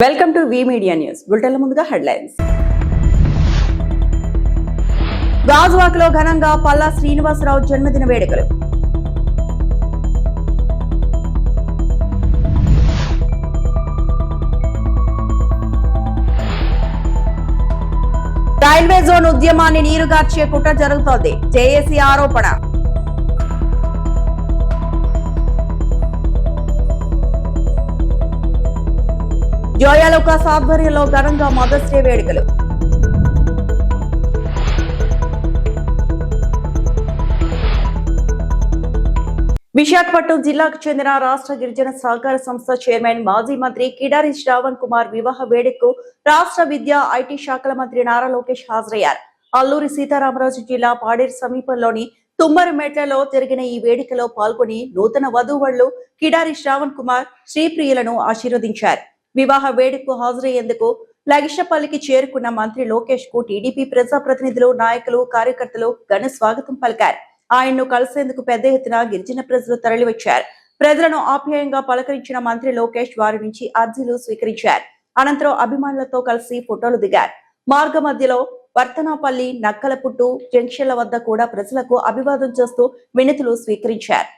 Welcome to V media news. బులెటిన్ల ముందుగా headlines. గాజువాకలో ఘనంగా పల్లా శ్రీనివాసరావు జన్మదిన వేడుకలు. రైల్వే జోన్ ఉద్యమాన్ని నీరుగార్చే కుట్ర జరుగుతోంది. జేఏసీ ఆరోపణ. జోయాలుకాస్ ఆధ్వర్యంలో ఘనంగా మదర్స్ డే వేడుకలు. విశాఖపట్నం జిల్లాకు చెందిన రాష్ట్ర గిరిజన సహకార సంస్థ చైర్మన్ మాజీ మంత్రి కిడారి శ్రావణ్ కుమార్ వివాహ వేడుకకు రాష్ట్ర విద్యా ఐటీ శాఖల మంత్రి నారా లోకేష్ హాజరయ్యారు. అల్లూరి సీతారామరాజు జిల్లా పాడేరు సమీపంలోని తుమ్మరిమెట్లలో జరిగిన ఈ వేడుకలో పాల్గొని నూతన వధూవరులు కిడారి శ్రావణ్ కుమార్ శ్రీప్రియులను ఆశీర్వదించారు. వివాహ వేడుకకు హాజరయ్యేందుకు లగిషపల్లికి చేరుకున్న మంత్రి లోకేష్ కు టీడీపీ ప్రజాప్రతినిధులు, నాయకులు, కార్యకర్తలు ఘన స్వాగతం పలికారు. ఆయన్ను కలిసేందుకు పెద్ద ఎత్తున గిరిజన ప్రజలు తరలివచ్చారు. ప్రజలను ఆప్యాయంగా పలకరించిన మంత్రి లోకేష్ వారి నుంచి అర్జీలు స్వీకరించారు. అనంతరం అభిమానులతో కలిసి ఫోటోలు దిగారు. మార్గ మధ్యలో వర్తనాపల్లి, నక్కలపుట్టు జంక్షన్ల వద్ద కూడా ప్రజలకు అభివాదం చేస్తూ వినతులు స్వీకరించారు.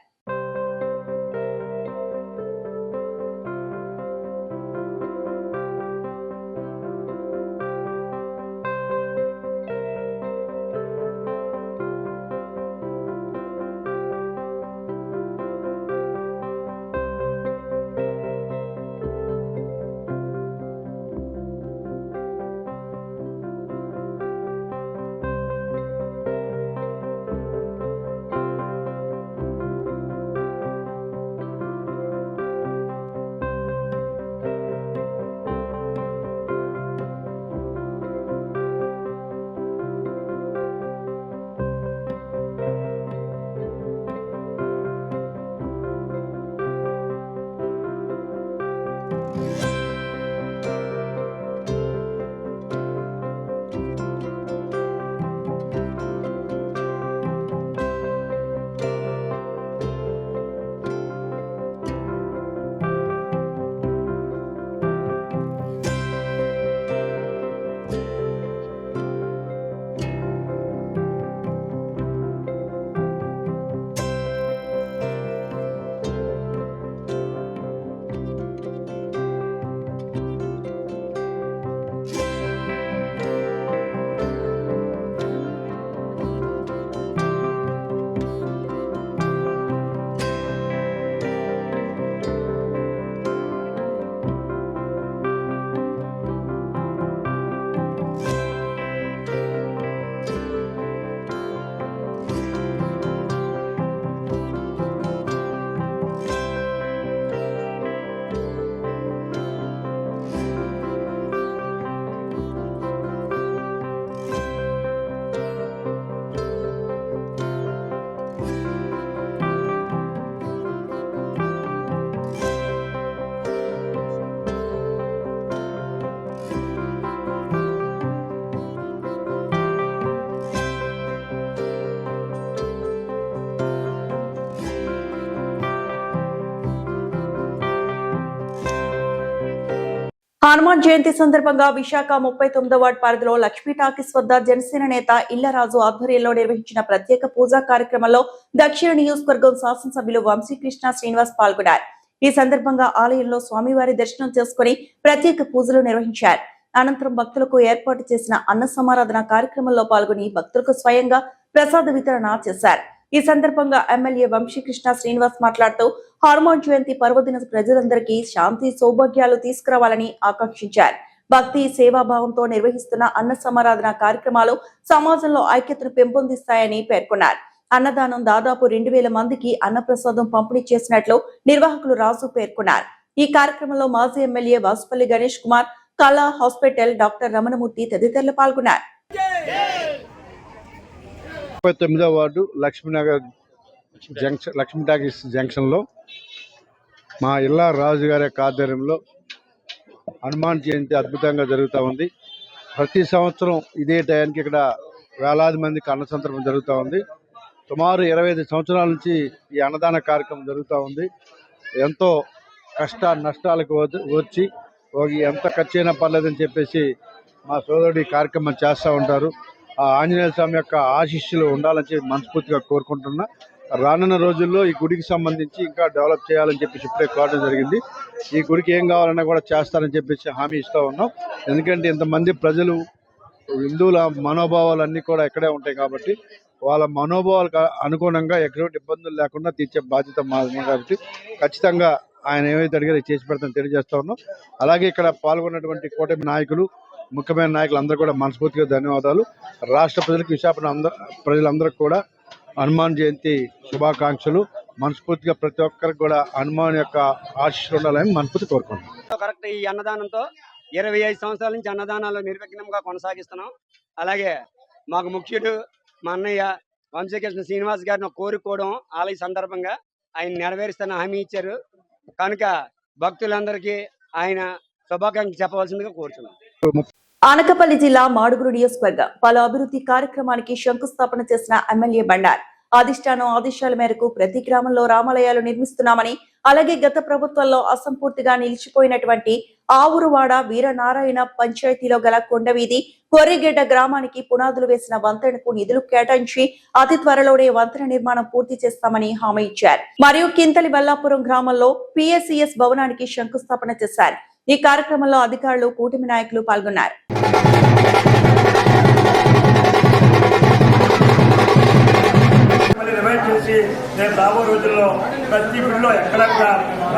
హనుమాన్ జయంతి సందర్భంగా విశాఖ 39వ వార్డు పరిధిలో లక్ష్మీ టాకీస్ వద్ద జనసేన నేత ఇళ్లరాజు ఆధ్వర్యంలో నిర్వహించిన ప్రత్యేక పూజా కార్యక్రమంలో దక్షిణ నియోజకవర్గం శాసనసభ్యులు వంశీకృష్ణ శ్రీనివాస్ పాల్గొన్నారు. ఈ సందర్భంగా ఆలయంలో స్వామివారి దర్శనం చేసుకుని ప్రత్యేక పూజలు నిర్వహించారు. అనంతరం భక్తులకు ఏర్పాటు చేసిన అన్న సమారాధన కార్యక్రమంలో పాల్గొని భక్తులకు స్వయంగా ప్రసాద వితరణ చేశారు. ఈ సందర్భంగా ఎమ్మెల్యే వంశీకృష్ణ శ్రీనివాస్ మాట్లాడుతూ హనుమాన్ జయంతి పర్వదిన ప్రజలందరికీ శాంతి సౌభాగ్యాలు తీసుకురావాలని ఆకాంక్షించారు. భక్తి సేవాభావంతో నిర్వహిస్తున్న అన్న సమారాధన కార్యక్రమాలు సమాజంలో ఐక్యతను పెంపొందిస్తాయని పేర్కొన్నారు. అన్నదానం దాదాపు 2000 మందికి అన్నప్రసాదం పంపిణీ చేసినట్లు నిర్వాహకులు రాజు పేర్కొన్నారు. ఈ కార్యక్రమంలో మాజీ ఎమ్మెల్యే వాసుపల్లి గణేష్ కుమార్, కళా హాస్పిటల్ డాక్టర్ రమణమూర్తి తదితరులు పాల్గొన్నారు. 39వ ward Lakshminagar junction, Lakshmi talkies జంక్షన్లో మా ఇల్లా రాజు గారి ఆధ్వర్యంలో హనుమాన్ జయంతి అద్భుతంగా జరుగుతూ ఉంది. ప్రతి సంవత్సరం ఇదే టైంకి ఇక్కడ వేలాది మందికి అన్న సంతర్పణ జరుగుతూ ఉంది. సుమారు 25 సంవత్సరాల నుంచి ఈ అన్నదాన కార్యక్రమం జరుగుతూ ఉంది. ఎంతో కష్ట నష్టాలకు వచ్చి ఎంత ఖర్చు అయినా పర్లేదని చెప్పేసి మా సోదరుడు ఈ కార్యక్రమం చేస్తూ ఉంటారు. ఆ ఆంజనేయ స్వామి యొక్క ఆశీస్సులు ఉండాలని చెప్పి మనస్ఫూర్తిగా కోరుకుంటున్నా. రానున్న రోజుల్లో ఈ గుడికి సంబంధించి ఇంకా డెవలప్ చేయాలని చెప్పేసి ఇప్పుడే కోరడం జరిగింది. ఈ గుడికి ఏం కావాలన్నా కూడా చేస్తారని చెప్పేసి హామీ ఇస్తూ ఉన్నాం. ఎందుకంటే ఇంతమంది ప్రజలు హిందువుల మనోభావాలు అన్నీ కూడా ఇక్కడే ఉంటాయి కాబట్టి వాళ్ళ మనోభావాలకు అనుగుణంగా ఎటువంటి ఇబ్బందులు లేకుండా తీర్చే బాధ్యత మాది కాబట్టి ఖచ్చితంగా ఆయన ఏమైతే అడిగారో చేసి పెడతాను తెలియజేస్తా ఉన్నాం. అలాగే ఇక్కడ పాల్గొన్నటువంటి కూటమి నాయకులు, ముఖ్యమైన నాయకులు అందరూ కూడా మనస్ఫూర్తిగా ధన్యవాదాలు. రాష్ట్ర ప్రజలకు, విశాఖపట్నం ప్రజలందరికీ కూడా హనుమాన్ జయంతి శుభాకాంక్షలు. మనస్ఫూర్తిగా ప్రతి ఒక్కరికి కూడా హనుమాన్ యొక్క ఆశీస్సులు ఉండాలని మనస్ఫూర్తి కోరుకుంటున్నాం. కరెక్ట్. ఈ అన్నదానంతో 25 సంవత్సరాల నుంచి అన్నదానాలు నిర్విఘ్నంగా కొనసాగిస్తున్నాం. అలాగే మాకు ముఖ్యుడు మా అన్నయ్య వంశీకృష్ణ శ్రీనివాస్ గారిని కోరుకోవడం ఆలయ సందర్భంగా ఆయన నెరవేరుస్తానని హామీ ఇచ్చారు కనుక భక్తులందరికీ ఆయన శుభాకాంక్షలు చెప్పవలసిందిగా కోరుతున్నాం. అనకాపల్లి జిల్లా మాడుగురు నియోజకవర్గం పలు అభివృద్ధి కార్యక్రమానికి శంకుస్థాపన చేసిన ఎమ్మెల్యే బండార్ అధిష్టానం ఆదేశాల మేరకు ప్రతి గ్రామంలో రామాలయాలు నిర్మిస్తున్నామని, అలాగే గత ప్రభుత్వంలో అసంపూర్తిగా నిలిచిపోయినటువంటి ఆవురువాడ వీరనారాయణ పంచాయతీలో గల కొండవీధి కొర్రిగెడ్డ గ్రామానికి పునాదులు వేసిన వంతెనకు నిధులు కేటాయించి అతి త్వరలోనే వంతెన నిర్మాణం పూర్తి చేస్తామని హామీ ఇచ్చారు. మరియు కింతలి బల్లాపురం గ్రామంలో పిఎస్సిఎస్ భవనానికి శంకుస్థాపన చేశారు. ఈ కార్యక్రమంలో అధికారులు, కూటమి నాయకులు పాల్గొన్నారు. చేసి రేపు రాబో రోజుల్లో ప్రతి ఊళ్ళో ఎక్కడెక్కడ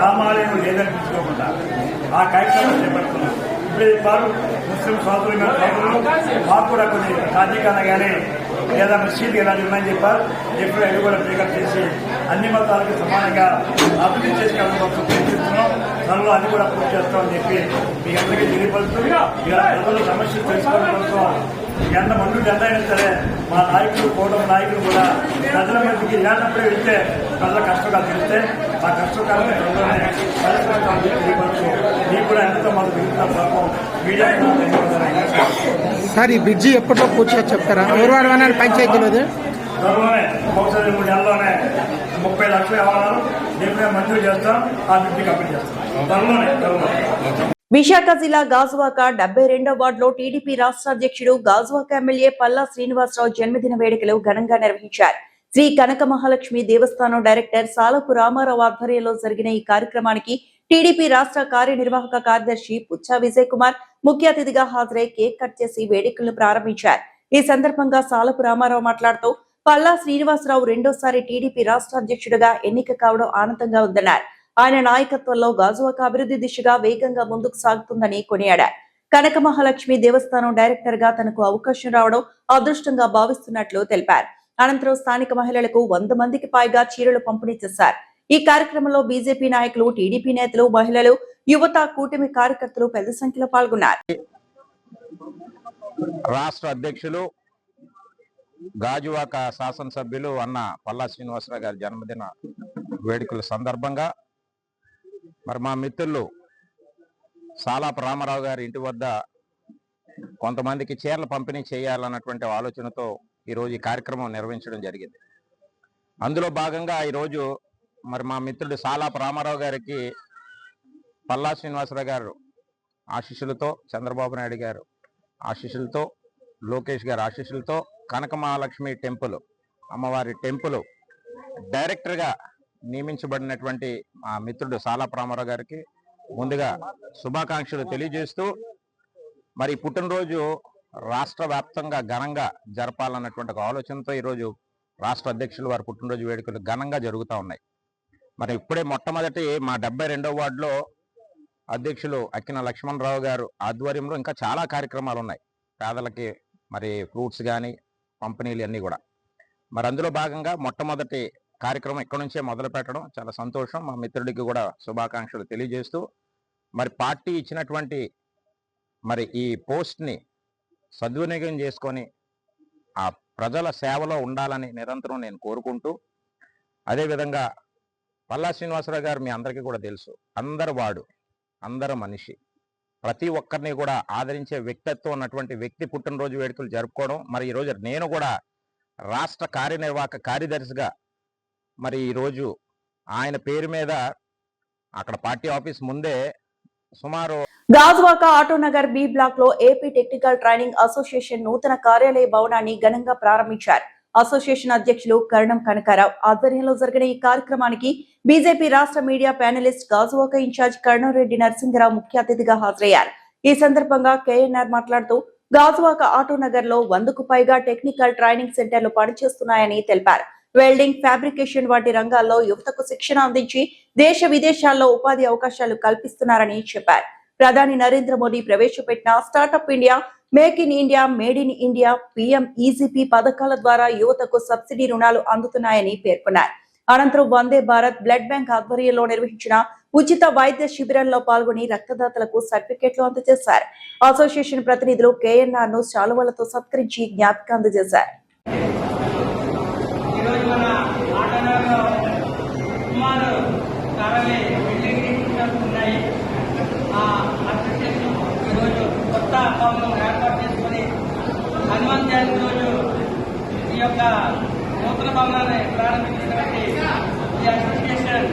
రామాలయం లేదని తీసుకోకుండా ఆ కార్యక్రమం చేపడుతున్నాం. ఇప్పుడు వారు ముస్లిం సోదరులు మాకు కూడా కొన్ని రాజకీయాలు కానీ లేదా మసీదు ఎలా ఉన్నాయని చెప్పారు. ఎప్పుడు అవి కూడా బ్రేకప్ చేసి అన్ని మతాలకు సమానంగా అభివృద్ధి చేసుకోవడం కోసం ప్రయత్నిస్తున్నాం. త్వరలో అన్ని కూడా పూర్తి చేస్తామని చెప్పి మీ అందరికీ తెలియపరుస్తూ ఇలా ప్రజల సమస్యలు తెలుసుకోవడం కోసం ఎంత మంది జెండా అయినా సరే మా నాయకులు, కూటమి నాయకులు కూడా ప్రజల మధ్యకి ఇలాంటప్పుడే వెళ్తే ప్రజల కష్టకాలు తెలిస్తే ఆ కష్టకాలని త్వరలోనే పరిష్కరిస్తామని తెలియపరుస్తూ మీకు కూడా ఎంతో మాకు మిగులుతున్న పాపం మీడియా సార్, ఈ బ్రిడ్జి ఎప్పటిలో పూర్తిగా చెప్తారా? ఊరువాడ పంచాయతీలోది త్వరలోనే బహుశా 3 నెలల్లోనే 30 లక్షలు ఇవ్వాలని రేపు మంజూరు చేస్తాం. ఆ బ్రిడ్జి కంప్లీట్ చేస్తాం త్వరలోనే. విశాఖ జిల్లా గాజువాక 72వ వార్డులో టీడీపీ రాష్ట్ర అధ్యక్షుడు, గాజువాక ఎమ్మెల్యే పల్లా శ్రీనివాసరావు జన్మదిన వేడుకలు ఘనంగా నిర్వహించారు. శ్రీ కనక మహాలక్ష్మి దేవస్థానం డైరెక్టర్ సాలపు రామారావు ఆధ్వర్యంలో జరిగిన ఈ కార్యక్రమానికి టీడీపీ రాష్ట్ర కార్యనిర్వాహక కార్యదర్శి పుచ్చా విజయ్ కుమార్ ముఖ్య అతిథిగా హాజరై కేక్ కట్ చేసి వేడుకలను ప్రారంభించారు. ఈ సందర్భంగా సాలపు రామారావు మాట్లాడుతూ పల్లా శ్రీనివాసరావు రెండోసారి టీడీపీ రాష్ట్ర అధ్యక్షుడిగా ఎన్నిక కావడం ఆనందంగా ఉందన్నారు. ఆయన నాయకత్వంలో గాజువాక అభివృద్ధి దిశగా వేగంగా ముందుకు సాగుతుందని కొనియాడారు. కనక మహాలక్ష్మి దేవస్థానం డైరెక్టర్ గా తనకు అవకాశం రావడం అదృష్టంగా భావిస్తున్నట్లు తెలిపారు. అనంతరం స్థానిక మహిళలకు 100 మందికి పైగా చీరలు పంపిణీ చేశారు. ఈ కార్యక్రమంలో బీజేపీ నాయకులు, టీడీపీ నేతలు, మహిళలు, యువత, కూటమి కార్యకర్తలు పెద్ద సంఖ్యలో పాల్గొన్నారు. రాష్ట్ర అధ్యక్షులు, గాజువాక శాసనసభ్యులు అన్న పల్లా శ్రీనివాసరావు గారి జన్మదిన వేడుకల సందర్భంగా మరి మా మిత్రులు సాలాప రామారావు గారి ఇంటి వద్ద కొంతమందికి చీరలు పంపిణీ చేయాలన్నటువంటి ఆలోచనతో ఈరోజు ఈ కార్యక్రమం నిర్వహించడం జరిగింది. అందులో భాగంగా ఈరోజు మరి మా మిత్రుడు సాలాప రామారావు గారికి పల్లా శ్రీనివాసరావు గారు ఆశీస్సులతో, చంద్రబాబు నాయుడు గారు ఆశీస్సులతో, లోకేష్ గారి ఆశీస్సులతో కనక మహాలక్ష్మి టెంపుల్, అమ్మవారి టెంపుల్ డైరెక్టర్గా నియమించబడినటువంటి మా మిత్రుడు సాలాప రామారావు గారికి ముందుగా శుభాకాంక్షలు తెలియజేస్తూ మరి పుట్టినరోజు రాష్ట్ర వ్యాప్తంగా ఘనంగా జరపాలన్నటువంటి ఒక ఆలోచనతో ఈరోజు రాష్ట్ర అధ్యక్షులు వారి పుట్టినరోజు వేడుకలు ఘనంగా జరుగుతూ ఉన్నాయి. మరి ఇప్పుడే మొట్టమొదటి మా 72వ వార్డులో అధ్యక్షులు అక్కిన లక్ష్మణరావు గారు ఆధ్వర్యంలో ఇంకా చాలా కార్యక్రమాలు ఉన్నాయి. పేదలకి మరి ఫ్రూట్స్ కానీ పంపిణీలు అన్నీ కూడా. మరి అందులో భాగంగా మొట్టమొదటి కార్యక్రమం ఇక్కడ నుంచే మొదలు పెట్టడం చాలా సంతోషం. మా మిత్రుడికి కూడా శుభాకాంక్షలు తెలియజేస్తూ మరి పార్టీ ఇచ్చినటువంటి మరి ఈ పోస్ట్ని సద్వినియోగం చేసుకొని ఆ ప్రజల సేవలో ఉండాలని నిరంతరం నేను కోరుకుంటూ, అదేవిధంగా పల్లా శ్రీనివాసరావు గారు మీ అందరికీ కూడా తెలుసు, అందరు వాడు, అందరు మనిషి, ప్రతి ఒక్కరిని కూడా ఆదరించే వ్యక్తిత్వం ఉన్నటువంటి వ్యక్తి పుట్టినరోజు వేడుకలు జరుపుకోవడం. మరి ఈరోజు నేను కూడా రాష్ట్ర కార్యనిర్వాహక కార్యదర్శిగా మరి ఈరోజు ఆయన పేరు మీద అక్కడ పార్టీ ఆఫీస్ ముందే సుమారు గాజువాక ఆటోనగర్ బి బ్లాక్ లో ఏపీ టెక్నికల్ ట్రైనింగ్ అసోసియేషన్ నూతన కార్యాలయ భవనాన్ని ఘనంగా ప్రారంభించారు. అసోసియేషన్ అధ్యక్షులు కరణం కనకారావు ఆధ్వర్యంలో జరిగిన ఈ కార్యక్రమానికి బీజేపీ రాష్ట్ర media panelist Gajuwaka incharge Karuna Reddy Narasimha Rao ముఖ్య అతిథిగా హాజరయ్యారు. ఈ సందర్భంగా కేఎన్ఆర్ మాట్లాడుతూ గాజువాక ఆటోనగర్ లో 100కు పైగా టెక్నికల్ ట్రైనింగ్ సెంటర్లు పనిచేస్తున్నాయని తెలిపారు. వెల్డింగ్, ఫ్యాబ్రికేషన్ వంటి రంగాల్లో యువతకు శిక్షణ అందించి దేశ విదేశాల్లో ఉపాధి అవకాశాలు కల్పిస్తున్నారని చెప్పారు. ప్రధాని నరేంద్ర మోదీ ప్రవేశపెట్టిన startup India, make in India, made in India, PM EGP పథకాల ద్వారా యువతకు సబ్సిడీ రుణాలు అందుతున్నాయని పేర్కొన్నారు. అనంతరం వందే భారత్ బ్లడ్ బ్యాంక్ ఆధ్వర్యంలో నిర్వహించిన ఉచిత వైద్య శిబిరంలో పాల్గొని రక్తదాతలకు సర్టిఫికెట్లు అందజేశారు. అసోసియేషన్ ప్రతినిధులు కేఎన్ఆర్ ను శాలువలతో సత్కరించి జ్ఞాపిక అందజేశారు. కొత్త భవనం ఏర్పాటు చేసుకుని హనుమాన్ జయంతి రోజు ఈ యొక్క నూతన భవనాన్ని ప్రారంభించినటువంటి ఈ అసోసియేషన్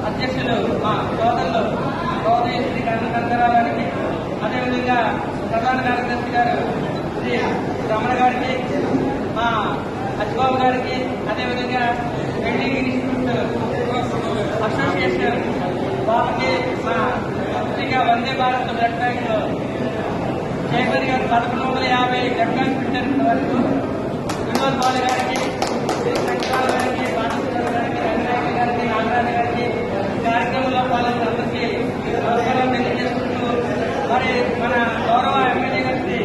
అధ్యక్షులు మా సోదరులు గౌరవ శ్రీ కనకరావు గారికి, అదేవిధంగా ప్రధాన కార్యదర్శి గారు శ్రీ రమణ గారికి, మా అజ్బాబు గారికి, అదేవిధంగా వెల్డింగ్ ఇన్స్టిట్యూట్ అసోసియేషన్ వాళ్ళకి, మా పత్రిక Vande Bharat blood bank chairman గారు 1150 బ్లడ్ బ్యాంక్ పెట్టిన వరకు వినోద్ బాల గారికి, శంకరాల గారికి, బాణేశ్వర గారికి, రంగనాయక గారికి, నాగరాజు గారికి ఈ కార్యక్రమంలో పాల్గొన్న అందరికీ నమస్కారం తెలియజేసుకుంటూ, మరి మన గౌరవ ఎమ్మెల్యే గారి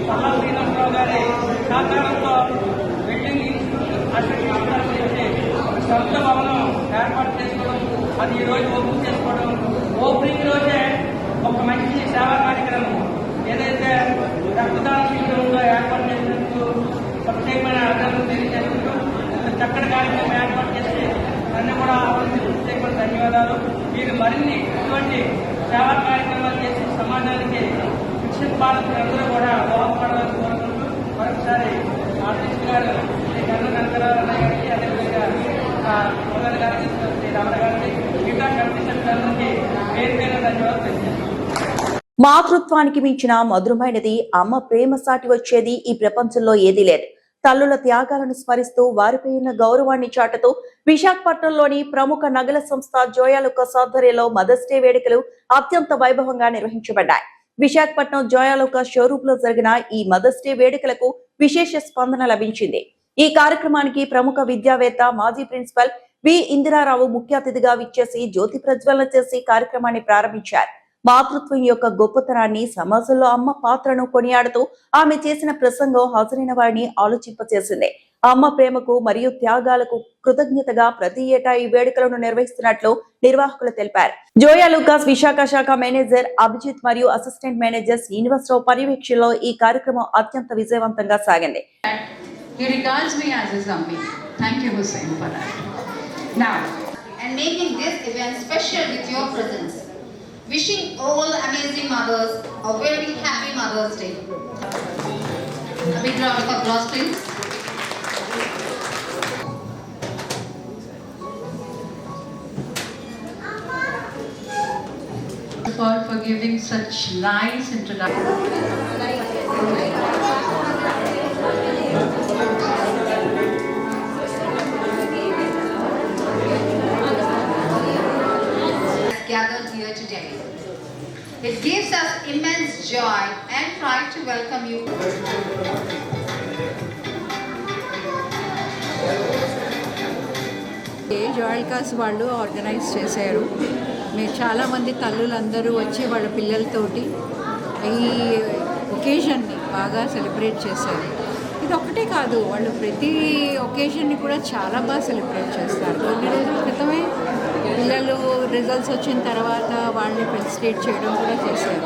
పల్లా శ్రీనివాసరావు గారి సహకారంతో వెల్డింగ్ ఇన్స్టిట్యూట్ అసోసియేషన్ నుంచి సొంత భవనం ఏర్పాటు చేసుకోవడం, అది ఈ రోజు ఓపెన్ చేసుకోవడం, ఓపెనింగ్ రోజే ఒక మంచి సేవా కార్యక్రమం ఏదైతే రక్తదాన శిబిరంలో ఏర్పాటు చేసినందుకు ప్రత్యేకమైన అర్థాలను తెలియజేస్తూ చక్కటి కార్యక్రమం ఏర్పాటు చేసి నన్ను కూడా ప్రత్యేకమైన ధన్యవాదాలు. మీరు మరిన్ని ఇటువంటి సేవా కార్యక్రమాలు చేసి సమాజానికి శిక్షణ పాలకులందరూ కూడా దోహదపడాలని కోరుకుంటూ మరొకసారి ఆర్టిస్ట్ గారు శ్రీ కనకరావు గారికి, అదేవిధంగా ప్రధాన గారికి, శ్రీ రమణ గారికి, మిగతా కమిటీ సభ్యులందరికీ పేరు పేరు ధన్యవాదాలు తెలియజేస్తున్నాను. మాతృత్వానికి మించిన మధురమైనది అమ్మ ప్రేమ సాటి వచ్చేది ఈ ప్రపంచంలో ఏదీ లేదు. తల్లుల త్యాగాలను స్మరిస్తూ వారిపై ఉన్న గౌరవాన్ని చాటుతూ విశాఖపట్నంలోని ప్రముఖ నగల సంస్థ జోయాలుకాస్ ఆధ్వర్యంలో మదర్స్ డే వేడుకలు అత్యంత వైభవంగా నిర్వహించబడ్డాయి. విశాఖపట్నం జోయాలుకాస్ షోరూమ్ లో జరిగిన ఈ మదర్స్ డే వేడుకలకు విశేష స్పందన లభించింది. ఈ కార్యక్రమానికి ప్రముఖ విద్యావేత్త, మాజీ ప్రిన్సిపల్ వి ఇందిరారావు ముఖ్య అతిథిగా విచ్చేసి జ్యోతి ప్రజ్వలన చేసి కార్యక్రమాన్ని ప్రారంభించారు. మాతృత్వం యొక్క గొప్పతనాన్ని, సమాజంలో అమ్మ పాత్రను కొనియాడుతూ ఆమె చేసిన ప్రసంగం హాజరైన వారిని ఆలోచింపచేసింది. అమ్మ ప్రేమకు మరియు త్యాగాలకు కృతజ్ఞతగా ప్రతి ఏటా ఈ వేడుకలను నిర్వహిస్తున్నట్లు నిర్వాహకులు తెలిపారు. జోయాలుకాస్ విశాఖ శాఖ మేనేజర్ అభిజిత్ మరియు అసిస్టెంట్ మేనేజర్ శ్రీనివాసరావు పర్యవేక్షణలో ఈ కార్యక్రమం అత్యంత విజయవంతంగా సాగింది. He regards me as his Ammi. Thank you, Hussain, for that. Now, and making this event special with your presence. Wishing all amazing mothers a very happy Mother's Day. A big round of applause, please. for giving such nice introduction. Gathered here today. It gives us immense joy and pride to welcome you. Joyalukkas వాళ్ళు organise చేశారు. మేము చాలామంది తల్లులందరూ వచ్చి వాళ్ళ పిల్లలతోటి ఈ ఒకేషన్ని బాగా celebrate చేశారు. ఇది ఒక్కటే కాదు, వాళ్ళు ప్రతి ఒకేషన్ని కూడా చాలా బాగా సెలబ్రేట్ చేస్తారు. కొన్ని రోజుల క్రితమే పిల్లలు రిజల్ట్స్ వచ్చిన తర్వాత వాళ్ళని ఫెలిసిటేట్ చేయడం కూడా చేశారు.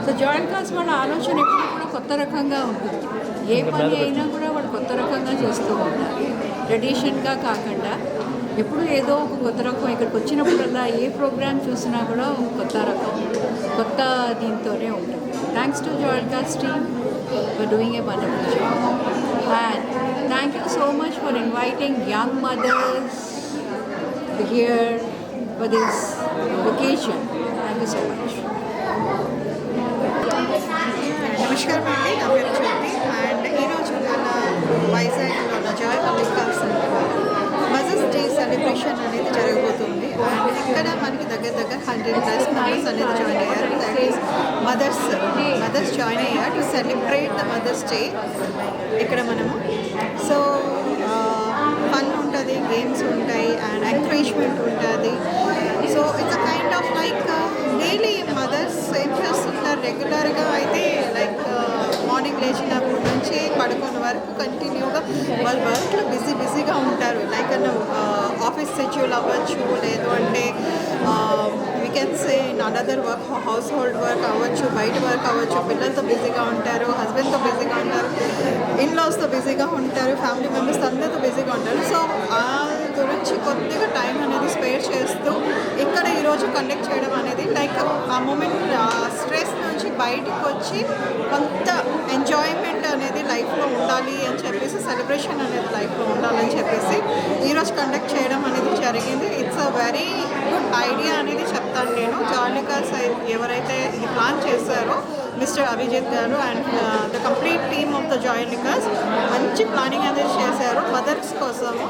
సో జోయాలుకాస్ వాళ్ళ ఆలోచన ఎప్పుడు కూడా కొత్త రకంగా ఉంటుంది. ఏ పని అయినా కూడా వాళ్ళు కొత్త రకంగా చేస్తూ ఉంటారు. ట్రెడిషన్గా కాకుండా ఎప్పుడు ఏదో ఒక కొత్త రకం. ఇక్కడికి వచ్చినప్పుడల్లా ఏ ప్రోగ్రామ్ చూసినా కూడా ఒక కొత్త రకం, కొత్త దీంతోనే ఉంటుంది. Thanks to Joyalukkas team for doing a wonderful job. And thank you so much for inviting young mothers here for this occasion. Thank you so much. అనేది జాయిన్ అయ్యారు. దట్ ఈస్ మదర్స్ జాయిన్ అయ్యారు to celebrate the Mother's Day ఇక్కడ మనము. So fun ఉంటుంది, games ఉంటాయి and encouragement ఉంటుంది. So it's a kind of like daily mothers ఏం చేస్తుంటారు రెగ్యులర్గా అయితే లైక్ మార్నింగ్ లేచినప్పటి నుంచి పడుకునే వరకు కంటిన్యూగా వాళ్ళ వర్క్లో బిజీగా ఉంటారు. లైక్ ఆఫీస్ షెడ్యూల్ అవ్వచ్చు, లేదు అంటే we can say another work, house hold work అవ్వచ్చు, బయట వర్క్ అవ్వచ్చు. పిల్లలతో బిజీగా ఉంటారు, హస్బెండ్తో బిజీగా ఉంటారు, ఇన్లాస్తో బిజీగా ఉంటారు, ఫ్యామిలీ మెంబర్స్ అందరితో బిజీగా ఉంటారు. సో ఆ గురించి కొద్దిగా టైం అనేది స్పేర్ చేస్తూ ఇక్కడ ఈరోజు కండక్ట్ చేయడం అనేది లైక్ ఆ మూమెంట్ స్ట్రెస్ నుంచి బయటకు వచ్చి కొంత ఎంజాయ్మెంట్ అనేది లైఫ్లో ఉండాలి అని చెప్పేసి, సెలబ్రేషన్ అనేది లైఫ్లో ఉండాలని చెప్పేసి ఈరోజు కండక్ట్ చేయడం అనేది జరిగింది. It's a very good idea అనేది చెప్తాను నేను. జాలికాస్ ఎవరైతే ఇది ప్లాన్ చేశారో mister Abhijit garu and the complete team of the జాయినికర్స్ మంచి ప్లానింగ్ అనేది చేశారు మదర్స్ కోసము.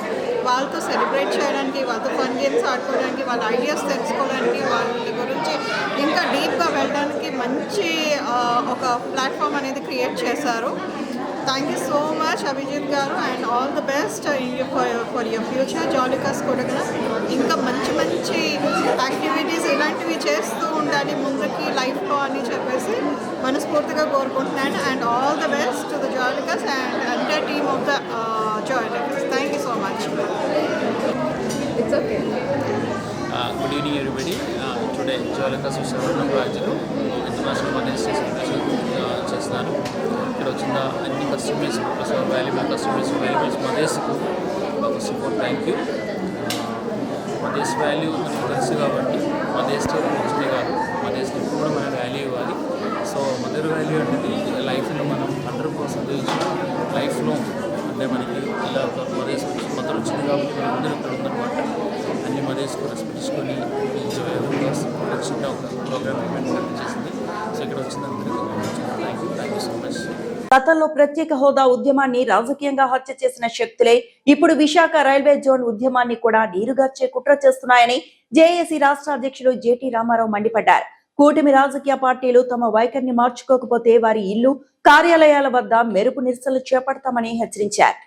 వాళ్ళతో సెలబ్రేట్ చేయడానికి, వాళ్ళతో ఫన్ గేమ్స్ ఆడుకోవడానికి, వాళ్ళ ఐడియాస్ తెలుసుకోవడానికి, వాళ్ళ గురించి ఇంకా డీప్గా వెళ్ళడానికి మంచి ఒక ప్లాట్ఫామ్ అనేది క్రియేట్ చేశారు. Thank you so much Abhijit garu and all the best for your future. Joyalukkas కూడా ఇంకా మంచి యాక్టివిటీస్ ఇలాంటివి చేస్తూ ఉండాలి ముందుకి లైఫ్లో అని చెప్పేసి మనస్ఫూర్తిగా కోరుకుంటున్నాను. And all the best to the Joyalukkas and entire team of the Joyalukkas. Thank you so much. It's okay. Good evening everybody. Today Joyalukkas Visakhapatnam బ్రాంచ్లో ఇంటర్నేషనల్ మదర్స్ డే సెలబ్రేషన్ చేస్తున్నాను. ఇక్కడ వచ్చిన అన్ని కస్టమర్స్, వాల్యుబుల్ కస్టమర్స్, వాల్యుబుల్స్ మదర్స్కు first of all thank you. Mothers value మనకు తెలుసు కాబట్టి mothers day వచ్చింది కాదు, మదర్స్కి ఇప్పుడు కూడా మనం వాల్యూ ఇవ్వాలి. సో మదర్ వాల్యూ అనేది లైఫ్లో మనం 100% లైఫ్లో అంటే మనకి ఇలా మదర్ వచ్చింది కాబట్టి మన అందరూ ఇక్కడ ఉందన్నమాట. అన్ని మదర్స్కు రెస్పెక్ట్స్కొని చిన్న ఒక ప్రోగ్రామ్ ఈవెంట్ చేసింది. సో ఇక్కడ వచ్చినందుకు థ్యాంక్ యూ సో మచ్. గతంలో ప్రత్యేక హోదా ఉద్యమాన్ని రాజకీయంగా హత్య చేసిన శక్తులే ఇప్పుడు విశాఖ రైల్వే జోన్ ఉద్యమాన్ని కూడా నీరుగార్చే కుట్ర చేస్తున్నాయని జేఏసీ రాష్ట్ర అధ్యక్షుడు జేటీ రామారావు మండిపడ్డారు. కూటమి రాజకీయ పార్టీలు తమ వైఖరిని మార్చుకోకపోతే వారి ఇల్లు, కార్యాలయాల వద్ద మెరుపు నిరసనలు చేపడతామని హెచ్చరించారు.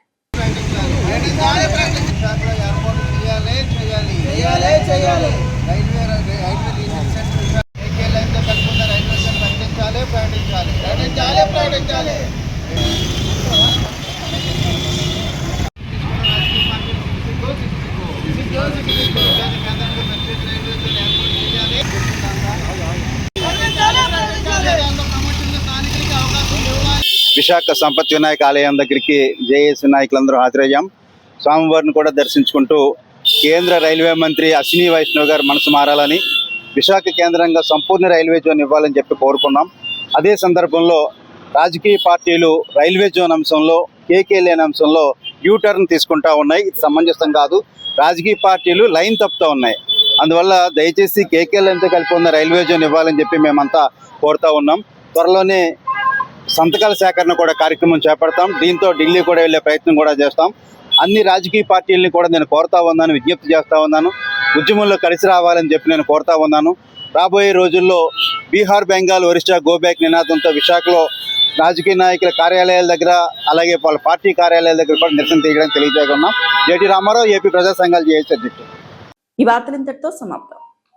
విశాఖ సంపత్ వినాయక ఆలయం దగ్గరికి జేఏసీ నాయకులందరూ హాజరయ్యాం. స్వామివారిని కూడా దర్శించుకుంటూ కేంద్ర రైల్వే మంత్రి అశ్విని వైష్ణవ్ గారు మనసు మారాలని, విశాఖ కేంద్రంగా సంపూర్ణ రైల్వే జోన్ ఇవ్వాలని చెప్పి కోరుకున్నాం. అదే సందర్భంలో రాజకీయ పార్టీలు రైల్వే జోన్ అంశంలో, కేకే లేని అంశంలో యూటర్న్ తీసుకుంటా ఉన్నాయి. ఇది సమంజసం కాదు. రాజకీయ పార్టీలు లైన్ తప్పుతూ ఉన్నాయి. అందువల్ల దయచేసి కేకే లైన్తో కలిపి ఉన్న రైల్వే జోన్ ఇవ్వాలని చెప్పి మేమంతా కోరుతా ఉన్నాం. త్వరలోనే సంతకాల సేకరణ కూడా కార్యక్రమం చేపడతాం. దీంతో ఢిల్లీ కూడా వెళ్ళే ప్రయత్నం కూడా చేస్తాం. అన్ని రాజకీయ పార్టీలని కూడా నేను కోరుతా ఉన్నాను, విజ్ఞప్తి చేస్తూ ఉన్నాను. ఉద్యమంలో కలిసి రావాలని చెప్పి నేను కోరుతా ఉన్నాను. రాబోయే రోజుల్లో బీహార్, బెంగాల్, ఒరిస్సా గో బ్యాక్ నినాదంతో విశాఖలో రాజకీయ నాయకుల కార్యాలయాల దగ్గర, అలాగే వాళ్ళ పార్టీ కార్యాలయాల దగ్గర కూడా నిరసన తీయడానికి తెలియజేయకున్నాం. జేటీ రామారావు, ఏపీ ప్రజా సంఘాలు జేఏసీ అధ్యక్షుడు. ఈ వార్తలు ఇంతటితో సమాప్తం.